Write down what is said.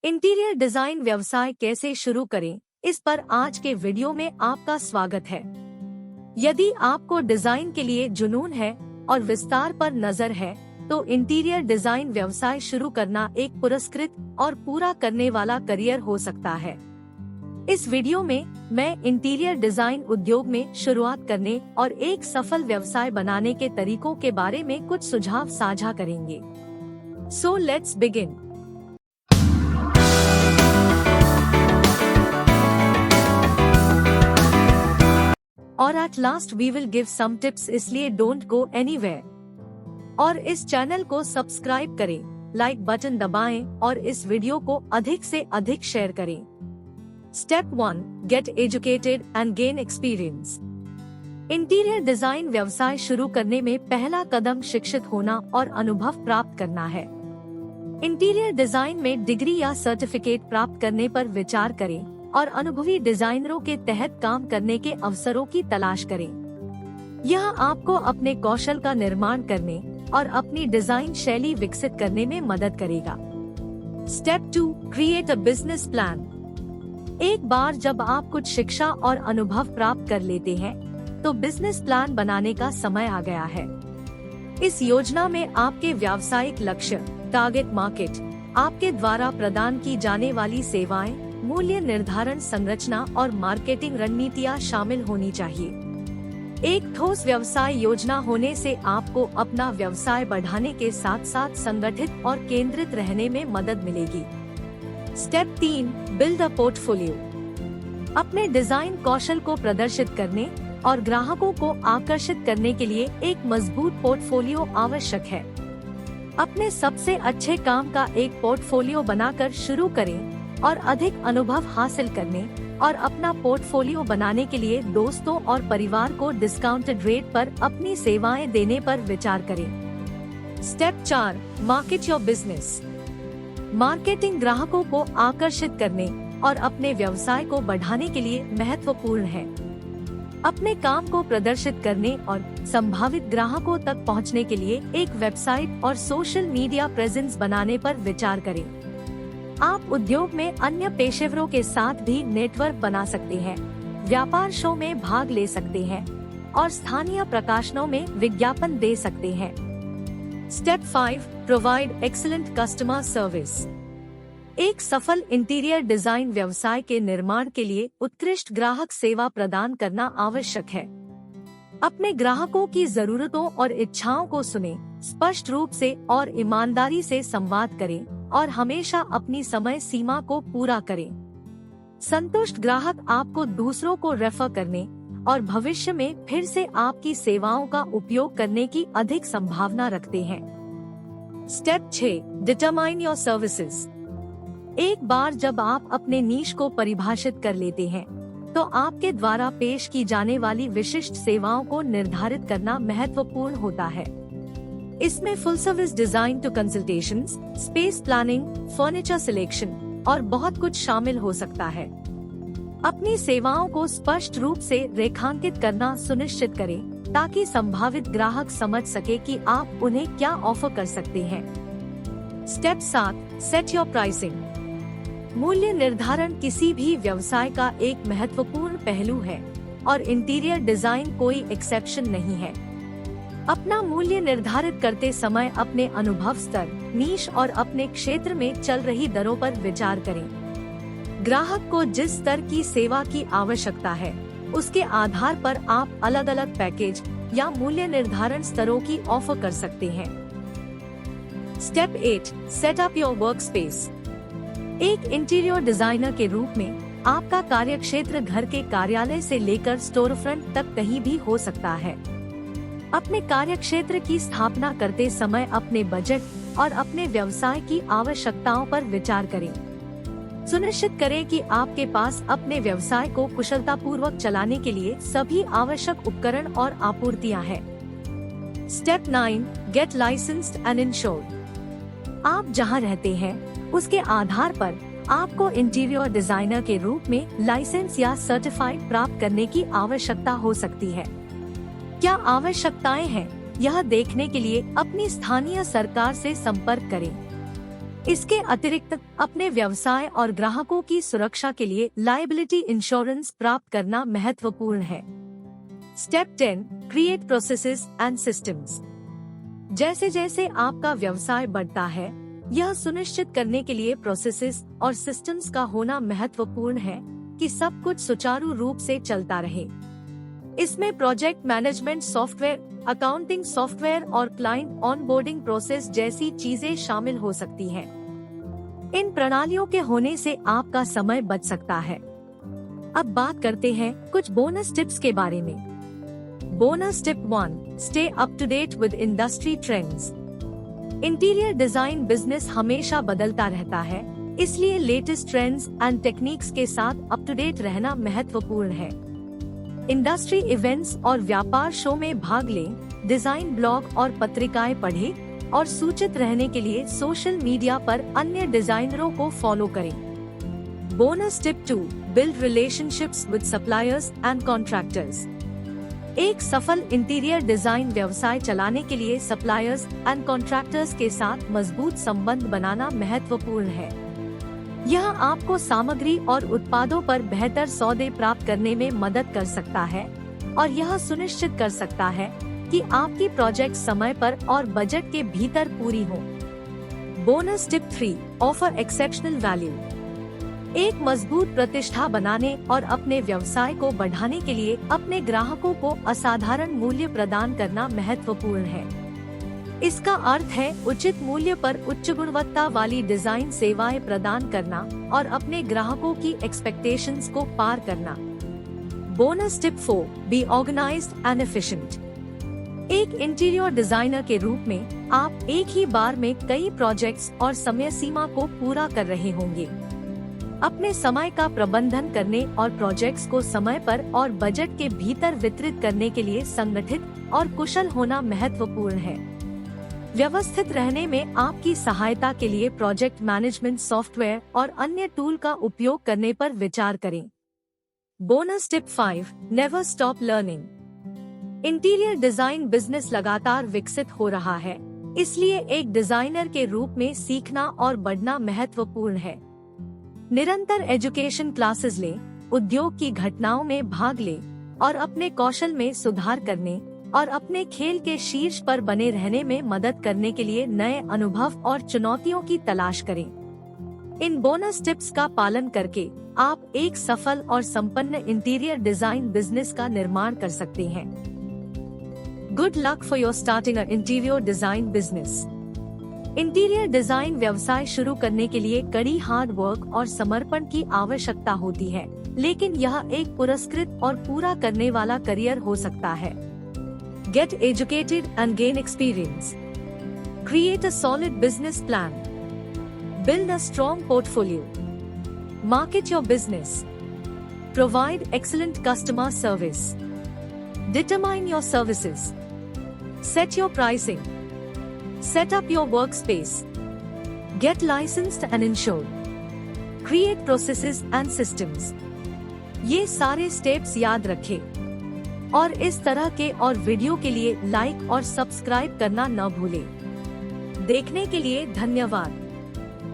Interior design व्यवसाय कैसे शुरू करें, इस पर आज के वीडियो में आपका स्वागत है। यदि आपको डिजाइन के लिए जुनून है और विस्तार पर नजर है, तो इंटीरियर डिजाइन व्यवसाय शुरू करना एक पुरस्कृत और पूरा करने वाला करियर हो सकता है। इस वीडियो में मैं इंटीरियर डिजाइन उद्योग में शुरुआत करने और एक सफल व्यवसाय बनाने के तरीकों के बारे में कुछ सुझाव साझा करेंगे। So let's begin. और at last we will give some tips, इसलिए डोंट गो एनीवेयर। और इस चैनल को सब्सक्राइब करें, लाइक बटन दबाएं और इस वीडियो को अधिक से अधिक शेयर करें। Step 1, get educated and gain experience. Interior design व्यवसाय शुरू करने में पहला कदम शिक्षित होना और अनुभव प्राप्त करना है। इंटीरियर डिजाइन में डिग्री या सर्टिफिकेट प्राप्त करने पर विचार करें और अनुभवी डिजाइनरों के तहत काम करने के अवसरों की तलाश करें। यह आपको अपने कौशल का निर्माण करने और अपनी डिजाइन शैली विकसित करने में मदद करेगा। Step 2, create a business plan. एक बार जब आप कुछ शिक्षा और अनुभव प्राप्त कर लेते हैं, तो बिजनेस प्लान बनाने का समय आ गया है। इस योजना में आपके व्यावसायिक लक्ष्य, टारगेट मार्केट, आपके द्वारा प्रदान की जाने वाली सेवाएं, मूल्य निर्धारण संरचना और मार्केटिंग रणनीतियां शामिल होनी चाहिए। एक ठोस व्यवसाय योजना होने से आपको अपना व्यवसाय बढ़ाने के साथ साथ संगठित और केंद्रित रहने में मदद मिलेगी। Step 3, build a portfolio. अपने डिजाइन कौशल को प्रदर्शित करने और ग्राहकों को आकर्षित करने के लिए एक मजबूत पोर्टफोलियो आवश्यक है। अपने सबसे अच्छे काम का एक पोर्टफोलियो बनाकर शुरू करें और अधिक अनुभव हासिल करने और अपना पोर्टफोलियो बनाने के लिए दोस्तों और परिवार को डिस्काउंटेड रेट पर अपनी सेवाएं देने पर विचार करें। Step 4, market your business. Marketing ग्राहकों को आकर्षित करने और अपने व्यवसाय को बढ़ाने के लिए महत्वपूर्ण है। अपने काम को प्रदर्शित करने और संभावित ग्राहकों तक पहुंचने के लिए एक वेबसाइट और सोशल मीडिया प्रेजेंस बनाने पर विचार करें। आप उद्योग में अन्य पेशेवरों के साथ भी नेटवर्क बना सकते हैं, व्यापार शो में भाग ले सकते हैं और स्थानीय प्रकाशनों में विज्ञापन दे सकते हैं। Step 5, provide excellent customer service. एक सफल इंटीरियर डिजाइन व्यवसाय के निर्माण के लिए उत्कृष्ट ग्राहक सेवा प्रदान करना आवश्यक है। अपने ग्राहकों की जरूरतों और इच्छाओं को सुनें, स्पष्ट रूप से और ईमानदारी से संवाद करें और हमेशा अपनी समय सीमा को पूरा करें। संतुष्ट ग्राहक आपको दूसरों को रेफर करने और भविष्य में फिर से आपकी सेवाओं का उपयोग करने की अधिक संभावना रखते हैं। Step 6, determine your services. एक बार जब आप अपने नीश को परिभाषित कर लेते हैं, तो आपके द्वारा पेश की जाने वाली विशिष्ट सेवाओं को निर्धारित करना महत्वपूर्ण होता है। इसमें full service design to consultations, space planning, furniture selection और बहुत कुछ शामिल हो सकता है। अपनी सेवाओं को स्पष्ट रूप से रेखांकित करना सुनिश्चित करें, ताकि संभावित ग्राहक समझ सके कि आप उन्हें क्या ऑफर कर सकते हैं। Step 7, set your pricing. मूल्य निर्धारण किसी भी व्यवसाय का एक महत्वपूर्ण पहलू है और इंटीरियर डिजाइन कोई एक्सेप्शन नहीं है। अपना मूल्य निर्धारित करते समय अपने अनुभव स्तर, नीश और अपने क्षेत्र में चल रही दरों पर विचार करें। ग्राहक को जिस स्तर की सेवा की आवश्यकता है, उसके आधार पर आप अलग अलग पैकेज या मूल्य निर्धारण स्तरों की ऑफर कर सकते हैं। Step 8, set up your work space. एक इंटीरियर डिजाइनर के रूप में आपका कार्यक्षेत्र घर के कार्यालय से लेकर स्टोर फ्रंट तक कहीं भी हो सकता है। अपने कार्यक्षेत्र की स्थापना करते समय अपने बजट और अपने व्यवसाय की आवश्यकताओं पर विचार करें। सुनिश्चित करें कि आपके पास अपने व्यवसाय को कुशलतापूर्वक चलाने के लिए सभी आवश्यक उपकरण और आपूर्तियां हैं। Step 9, get licensed and insured. आप जहां रहते हैं, उसके आधार पर आपको इंटीरियर डिजाइनर के रूप में लाइसेंस या सर्टिफाइड प्राप्त करने की आवश्यकता हो सकती है। क्या आवश्यकताएं हैं, यह देखने के लिए अपनी स्थानीय सरकार से संपर्क करें। इसके अतिरिक्त अपने व्यवसाय और ग्राहकों की सुरक्षा के लिए लायबिलिटी इंश्योरेंस प्राप्त करना महत्वपूर्ण है। Step 10, create processes and systems. जैसे जैसे आपका व्यवसाय बढ़ता है, यह सुनिश्चित करने के लिए प्रोसेसेस और सिस्टम्स का होना महत्वपूर्ण है कि सब कुछ सुचारू रूप से चलता रहे। इसमें project management software, accounting software और क्लाइंट ऑनबोर्डिंग प्रोसेस जैसी चीजें शामिल हो सकती हैं। इन प्रणालियों के होने से आपका समय बच सकता है। अब बात करते हैं कुछ बोनस टिप्स के बारे में। Bonus tip 1, stay up to date with industry trends. Interior design business हमेशा बदलता रहता है, इसलिए लेटेस्ट ट्रेंड्स एंड टेक्निक्स के साथ अप टू डेट रहना महत्वपूर्ण है। इंडस्ट्री इवेंट्स और व्यापार शो में भाग लें, डिजाइन ब्लॉग और पत्रिकाएं पढ़ें और सूचित रहने के लिए सोशल मीडिया पर अन्य डिजाइनरों को फॉलो करें। Bonus tip 2, build relationships with suppliers and contractors. एक सफल इंटीरियर डिजाइन व्यवसाय चलाने के लिए सप्लायर्स एंड कॉन्ट्रैक्टर्स के साथ मजबूत संबंध बनाना महत्वपूर्ण है। यह आपको सामग्री और उत्पादों पर बेहतर सौदे प्राप्त करने में मदद कर सकता है और यह सुनिश्चित कर सकता है कि आपकी प्रोजेक्ट समय पर और बजट के भीतर पूरी हो। Bonus tip 3, offer exceptional value. एक मजबूत प्रतिष्ठा बनाने और अपने व्यवसाय को बढ़ाने के लिए अपने ग्राहकों को असाधारण मूल्य प्रदान करना महत्वपूर्ण है। इसका अर्थ है उचित मूल्य पर उच्च गुणवत्ता वाली डिजाइन सेवाएं प्रदान करना और अपने ग्राहकों की एक्सपेक्टेशंस को पार करना। Bonus tip 4, be organized and efficient. एक इंटीरियर डिजाइनर के रूप में आप एक ही बार में कई प्रोजेक्ट्स और समय सीमा को पूरा कर रहे होंगे। अपने समय का प्रबंधन करने और प्रोजेक्ट्स को समय पर और बजट के भीतर वितरित करने के लिए संगठित और कुशल होना महत्वपूर्ण है। व्यवस्थित रहने में आपकी सहायता के लिए प्रोजेक्ट मैनेजमेंट सॉफ्टवेयर और अन्य टूल का उपयोग करने पर विचार करें। Bonus tip 5, never stop learning. Interior design business लगातार विकसित हो रहा है, इसलिए एक डिजाइनर के रूप में सीखना और बढ़ना महत्वपूर्ण है। निरंतर एजुकेशन क्लासेस लें, उद्योग की घटनाओं में भाग लें और अपने कौशल में सुधार करने और अपने खेल के शीर्ष पर बने रहने में मदद करने के लिए नए अनुभव और चुनौतियों की तलाश करें। इन बोनस टिप्स का पालन करके आप एक सफल और संपन्न इंटीरियर डिजाइन बिजनेस का निर्माण कर सकते हैं। Good luck for your starting a interior design business. Interior design व्यवसाय शुरू करने के लिए कड़ी हार्ड वर्क और समर्पण की आवश्यकता होती है, लेकिन यह एक पुरस्कृत और पूरा करने वाला करियर हो सकता है। Get educated and gain experience. Create a solid business plan. Build a strong portfolio. Market your business. Provide excellent customer service. Determine your services. Set your pricing. Set up your workspace. Get licensed and insured. Create processes and systems. ये सारे steps याद रखें और इस तरह के और video के लिए लाइक और सब्सक्राइब करना न भूलें। देखने के लिए धन्यवाद।